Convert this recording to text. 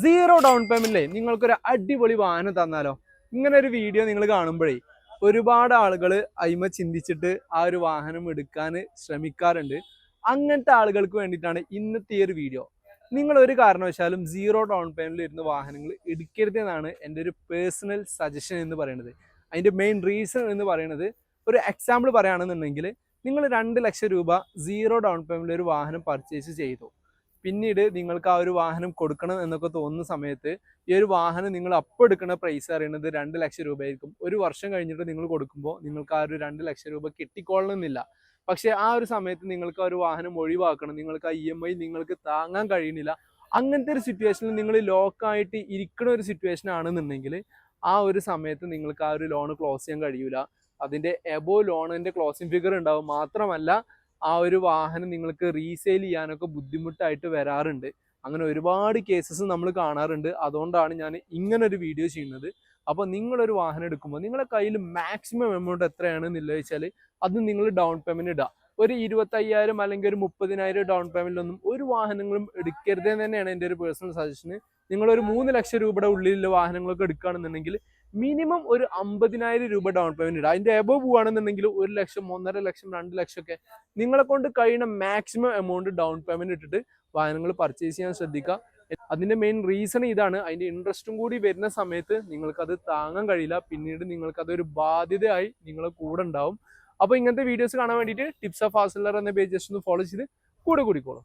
Zero down പേയ്മെന്റിലെ നിങ്ങൾക്കൊരു അടിപൊളി വാഹനം തന്നാലോ? ഇങ്ങനെ ഒരു വീഡിയോ നിങ്ങൾ കാണുമ്പോഴേ ഒരുപാട് ആളുകൾ അയിമ ചിന്തിച്ചിട്ട് ആ ഒരു വാഹനം എടുക്കാൻ ശ്രമിക്കാറുണ്ട്. അങ്ങനത്തെ ആളുകൾക്ക് വേണ്ടിയിട്ടാണ് ഇന്നത്തെ ഈ ഒരു വീഡിയോ. നിങ്ങൾ ഒരു കാരണവശാലും സീറോ ഡൗൺ പേയ്മെന്റിൽ ഇരുന്ന് വാഹനങ്ങൾ എടുക്കരുത് എന്നാണ് എൻ്റെ ഒരു പേഴ്സണൽ സജഷൻ എന്ന് പറയുന്നത്. അതിൻ്റെ മെയിൻ റീസൺ എന്ന് പറയുന്നത്, ഒരു എക്സാമ്പിൾ പറയുകയാണെന്നുണ്ടെങ്കിൽ, നിങ്ങൾ 2 ലക്ഷം രൂപ സീറോ ഡൗൺ പേയ്മെന്റിൽ ഒരു വാഹനം പർച്ചേസ് ചെയ്തു. പിന്നീട് നിങ്ങൾക്ക് ആ ഒരു വാഹനം കൊടുക്കണം എന്നൊക്കെ തോന്നുന്ന സമയത്ത് ഈ ഒരു വാഹനം നിങ്ങൾ അപ്പോൾ എടുക്കുന്ന പ്രൈസ് അറിയുന്നത് 2 ലക്ഷം രൂപയായിരിക്കും. ഒരു വർഷം കഴിഞ്ഞിട്ട് നിങ്ങൾ കൊടുക്കുമ്പോൾ നിങ്ങൾക്ക് ആ ഒരു 2 ലക്ഷം രൂപ കിട്ടിക്കൊള്ളണമെന്നില്ല. പക്ഷേ ആ ഒരു സമയത്ത് നിങ്ങൾക്ക് ആ ഒരു വാഹനം ഒഴിവാക്കണം, നിങ്ങൾക്ക് ആ EMI നിങ്ങൾക്ക് താങ്ങാൻ കഴിയുന്നില്ല. അങ്ങനത്തെ ഒരു സിറ്റുവേഷനിൽ നിങ്ങൾ ലോക്കായിട്ട് ഇരിക്കുന്ന ഒരു സിറ്റുവേഷൻ ആണെന്നുണ്ടെങ്കിൽ ആ ഒരു സമയത്ത് നിങ്ങൾക്ക് ആ ഒരു ലോൺ ക്ലോസ് ചെയ്യാൻ കഴിയൂല. അതിൻ്റെ എബോ ലോണിൻ്റെ ക്ലോസിംഗ് ഫിഗർ ഉണ്ടാവും. മാത്രമല്ല, ആ ഒരു വാഹനം നിങ്ങൾക്ക് റീസെയിൽ ചെയ്യാനൊക്കെ ബുദ്ധിമുട്ടായിട്ട് വരാറുണ്ട്. അങ്ങനെ ഒരുപാട് കേസസ് നമ്മൾ കാണാറുണ്ട്. അതുകൊണ്ടാണ് ഞാൻ ഇങ്ങനൊരു വീഡിയോ ചെയ്യുന്നത്. അപ്പോൾ നിങ്ങളൊരു വാഹനം എടുക്കുമ്പോൾ നിങ്ങളുടെ കയ്യിൽ മാക്സിമം എമൗണ്ട് എത്രയാണെന്നുള്ളത് വെച്ചാൽ അത് നിങ്ങൾ ഡൗൺ പേയ്മെൻറ്റ് ഇടുക. ഒരു 25,000 അല്ലെങ്കിൽ ഒരു 30,000 ഡൗൺ പേയ്മെൻറ്റിലൊന്നും ഒരു വാഹനങ്ങളും എടുക്കരുതെന്ന് തന്നെയാണ് എൻ്റെ ഒരു പേഴ്സണൽ സജഷന്. നിങ്ങളൊരു 3 ലക്ഷം രൂപയുടെ ഉള്ളിലുള്ള വാഹനങ്ങളൊക്കെ എടുക്കുകയാണെന്നുണ്ടെങ്കിൽ മിനിമം ഒരു 50,000 രൂപ ഡൗൺ പേയ്മെൻറ്റ് ഇടുക. അതിൻ്റെ എബോ പോവുകയാണെന്നുണ്ടെങ്കിൽ 1 ലക്ഷം, 1.5 ലക്ഷം, 2 ലക്ഷം ഒക്കെ നിങ്ങളെ കൊണ്ട് കഴിയുന്ന മാക്സിമം എമൗണ്ട് ഡൗൺ പേയ്മെൻറ്റ് ഇട്ടിട്ട് വാഹനങ്ങൾ പർച്ചേസ് ചെയ്യാൻ ശ്രദ്ധിക്കുക. അതിൻ്റെ മെയിൻ റീസൺ ഇതാണ്. അതിൻ്റെ ഇൻട്രസ്റ്റും കൂടി വരുന്ന സമയത്ത് നിങ്ങൾക്കത് താങ്ങാൻ കഴിയില്ല. പിന്നീട് നിങ്ങൾക്കതൊരു ബാധ്യതയായി നിങ്ങളെ കൂടെ ഉണ്ടാവും. അപ്പോൾ ഇങ്ങനത്തെ വീഡിയോസ് കാണാൻ വേണ്ടിയിട്ട് ടിപ്സ് ഓഫ് ഫാസ്റ്റ് സെല്ലർ എന്ന പേജ് ജസ്റ്റ് ഒന്ന് ഫോളോ ചെയ്ത് കൂടെ കൂടിക്കോളൂ.